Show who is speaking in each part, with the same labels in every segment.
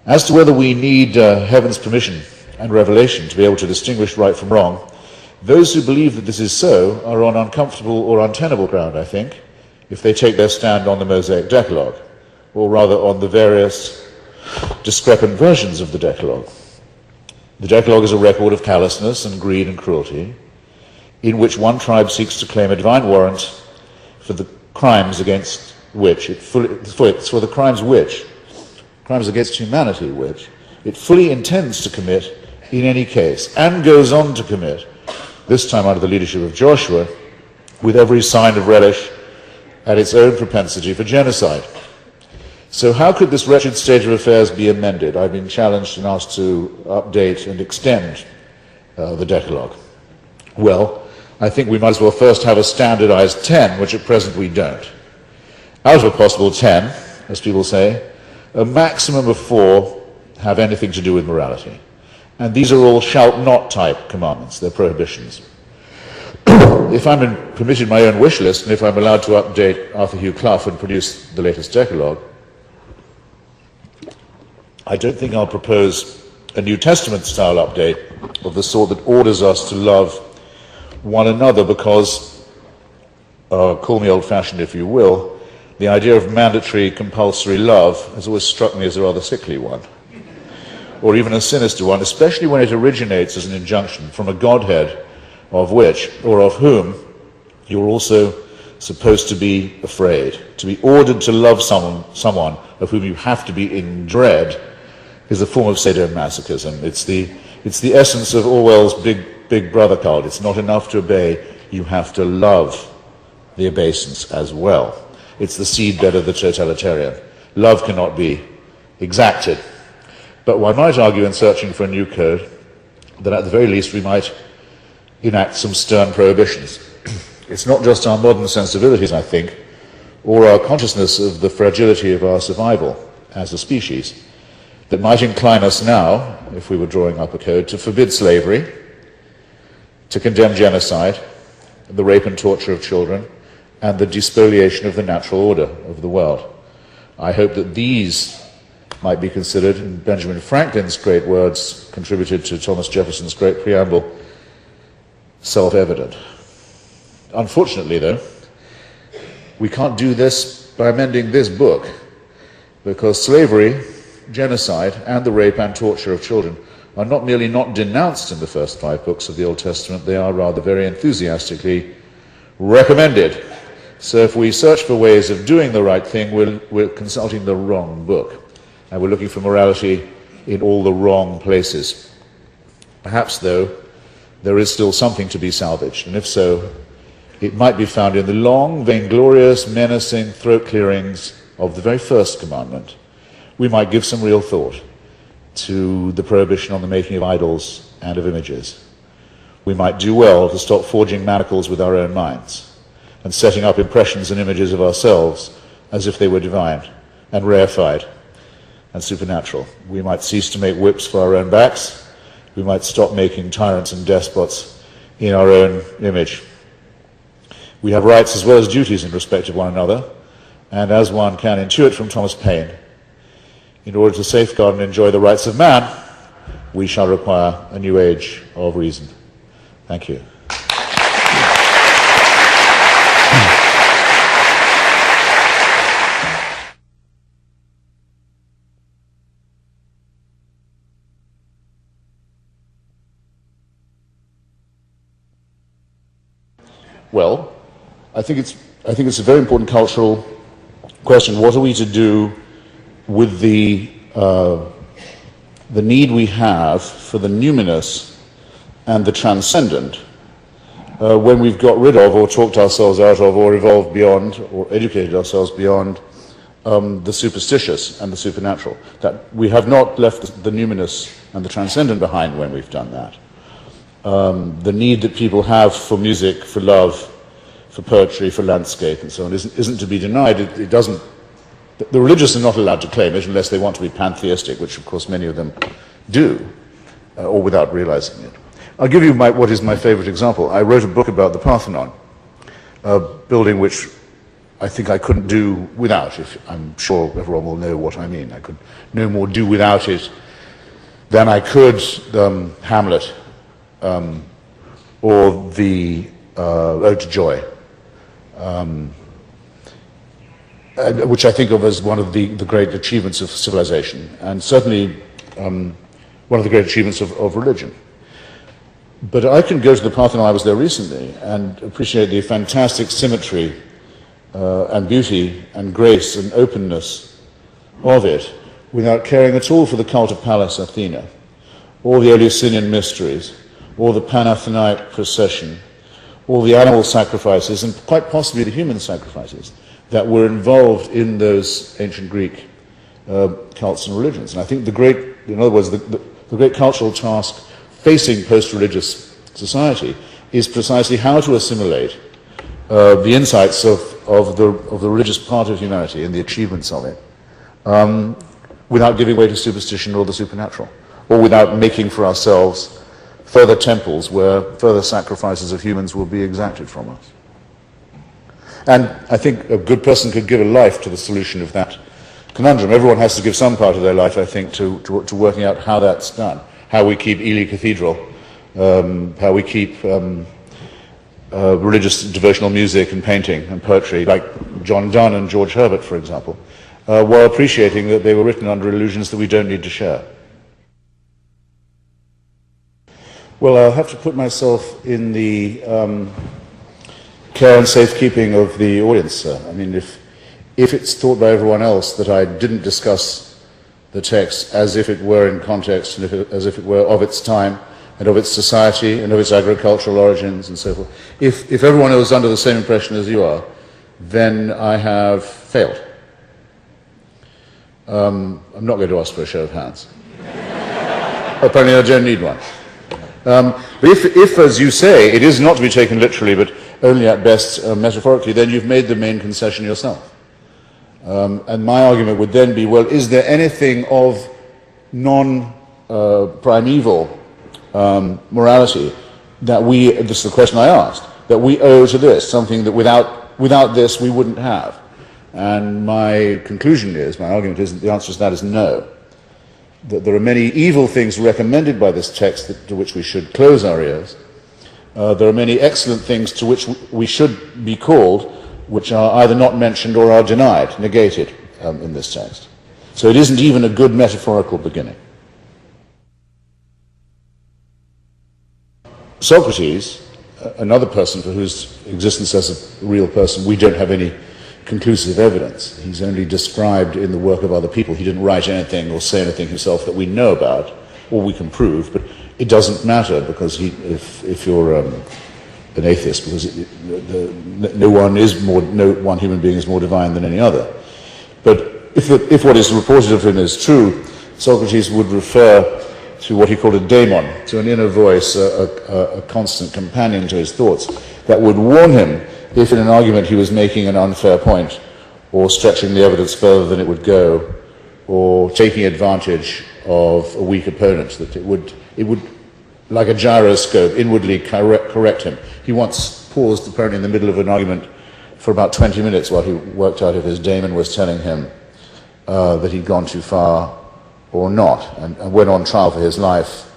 Speaker 1: As to whether we need heaven's permission and revelation to be able to distinguish right from wrong, those who believe that this is so are on uncomfortable or untenable ground, I think, if they take their stand on the Mosaic Decalogue, or rather on the various discrepant versions of the Decalogue. The Decalogue is a record of callousness and greed and cruelty, in which one tribe seeks to claim a divine warrant for the crimes against which crimes against humanity which it fully intends to commit in any case, and goes on to commit, this time under the leadership of Joshua, with every sign of relish at its own propensity for genocide. So how could this wretched state of affairs be amended? I've been challenged and asked to update and extend the Decalogue. Well, I think we might as well first have a standardized 10, which at present we don't. Out of a possible 10, as people say, a maximum of 4 have anything to do with morality. And these are all shalt not type commandments, they're prohibitions. If I'm permitted my own wish list, and if I'm allowed to update Arthur Hugh Clough and produce the latest Decalogue, I don't think I'll propose a New Testament-style update of the sort that orders us to love one another because, call me old-fashioned if you will, the idea of mandatory, compulsory love has always struck me as a rather sickly one, or even a sinister one, especially when it originates as an injunction from a Godhead of which, or of whom, you're also supposed to be afraid. To be ordered to love someone of whom you have to be in dread is a form of sadomasochism. It's the essence of Orwell's Big Brother cult. It's not enough to obey, you have to love the obeisance as well. It's the seedbed of the totalitarian. Love cannot be exacted. But one might argue in searching for a new code that at the very least we might enact some stern prohibitions. It's not just our modern sensibilities, I think, or our consciousness of the fragility of our survival as a species that might incline us now, if we were drawing up a code, to forbid slavery, to condemn genocide, the rape and torture of children, and the despoliation of the natural order of the world. I hope that these might be considered, in Benjamin Franklin's great words, contributed to Thomas Jefferson's great preamble, self-evident. Unfortunately, though, we can't do this by amending this book, because slavery, genocide, and the rape and torture of children are not merely not denounced in the first 5 books of the Old Testament, they are rather very enthusiastically recommended. So if we search for ways of doing the right thing, we're consulting the wrong book, and we're looking for morality in all the wrong places. Perhaps, though, there is still something to be salvaged, and if so, it might be found in the long, vainglorious, menacing throat clearings of the very first commandment. We might give some real thought to the prohibition on the making of idols and of images. We might do well to stop forging manacles with our own minds and setting up impressions and images of ourselves as if they were divine and reified and supernatural. We might cease to make whips for our own backs. We might stop making tyrants and despots in our own image. We have rights as well as duties in respect of one another, and as one can intuit from Thomas Paine, in order to safeguard and enjoy the rights of man, we shall require a new age of reason. Thank you. Well, I think it's a very important cultural question. What are we to do with the need we have for the numinous and the transcendent when we've got rid of or talked ourselves out of or evolved beyond or educated ourselves beyond the superstitious and the supernatural? That we have not left the numinous and the transcendent behind when we've done that. The need that people have for music, for love, for poetry, for landscape, and so on isn't to be denied. It doesn't. The religious are not allowed to claim it unless they want to be pantheistic, which of course many of them do, or without realizing it. I'll give you what is my favorite example. I wrote a book about the Parthenon, a building which I think I couldn't do without. I'm sure everyone will know what I mean. I could no more do without it than I could Hamlet or the Ode to Joy, which I think of as one of the great achievements of civilization, and certainly one of the great achievements of religion. But I can go to the Parthenon, I was there recently, and appreciate the fantastic symmetry and beauty and grace and openness of it without caring at all for the cult of Pallas Athena, or the Eleusinian mysteries, or the Panathenaic procession, or the animal sacrifices, and quite possibly the human sacrifices that were involved in those ancient Greek cults and religions. And I think in other words, the great cultural task facing post-religious society is precisely how to assimilate the insights of the religious part of humanity and the achievements of it without giving way to superstition or the supernatural, or without making for ourselves further temples where further sacrifices of humans will be exacted from us. And I think a good person could give a life to the solution of that conundrum. Everyone has to give some part of their life, I think, to working out how that's done, how we keep Ely Cathedral, how we keep religious devotional music and painting and poetry, like John Donne and George Herbert, for example, while appreciating that they were written under illusions that we don't need to share. Well, I'll have to put myself in the care and safekeeping of the audience, sir. I mean, if it's thought by everyone else that I didn't discuss the text as if it were in context and as if it were of its time and of its society and of its agricultural origins and so forth, if everyone is under the same impression as you are, then I have failed. I'm not going to ask for a show of hands. Apparently I don't need one. But if, as you say, it is not to be taken literally, but only at best metaphorically, then you've made the main concession yourself. And my argument would then be, well, is there anything of non-primeval morality that this is the question I asked, that we owe to this, something that without this we wouldn't have? And my conclusion is, my argument is, that the answer to that is no. That there are many evil things recommended by this text to which we should close our ears. There are many excellent things to which we should be called, which are either not mentioned or are denied, negated in this text. So it isn't even a good metaphorical beginning. Socrates, another person for whose existence as a real person we don't have any conclusive evidence. He's only described in the work of other people. He didn't write anything or say anything himself that we know about or we can prove, but it doesn't matter because if you're an atheist, because no one human being is more divine than any other. But if what is reported of him is true, Socrates would refer to what he called a daemon, to an inner voice, a constant companion to his thoughts, that would warn him if in an argument he was making an unfair point, or stretching the evidence further than it would go, or taking advantage of a weak opponent, that it would, like a gyroscope, inwardly correct him. He once paused apparently in the middle of an argument for about 20 minutes while he worked out if his daemon was telling him that he'd gone too far or not, and when on trial for his life,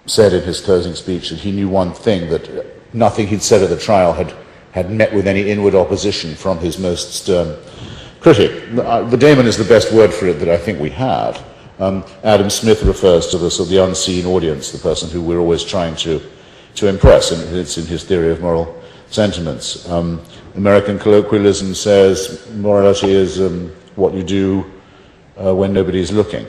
Speaker 1: said in his closing speech that he knew one thing, that nothing he'd said at the trial had met with any inward opposition from his most stern critic. The daemon is the best word for it that I think we have. Adam Smith refers to the sort of the unseen audience, the person who we're always trying to impress, and it's in his theory of moral sentiments. American colloquialism says morality is what you do when nobody's looking,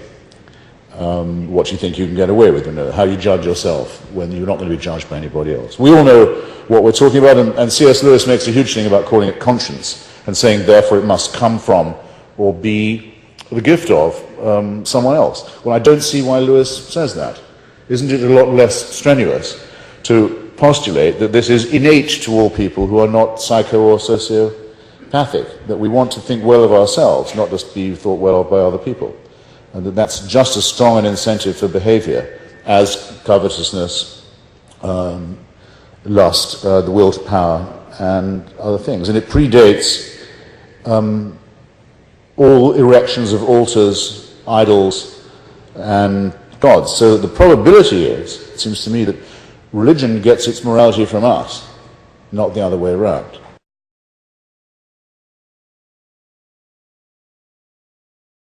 Speaker 1: what you think you can get away with, how you judge yourself when you're not going to be judged by anybody else. We all know what we're talking about, and C.S. Lewis makes a huge thing about calling it conscience, and saying therefore it must come from or be the gift of someone else. Well, I don't see why Lewis says that. Isn't it a lot less strenuous to postulate that this is innate to all people who are not psycho or sociopathic, that we want to think well of ourselves, not just be thought well of by other people, and that's just as strong an incentive for behavior as covetousness, lust, the will to power, and other things. And it predates all erections of altars, idols, and gods. So the probability is, it seems to me, that religion gets its morality from us, not the other way around.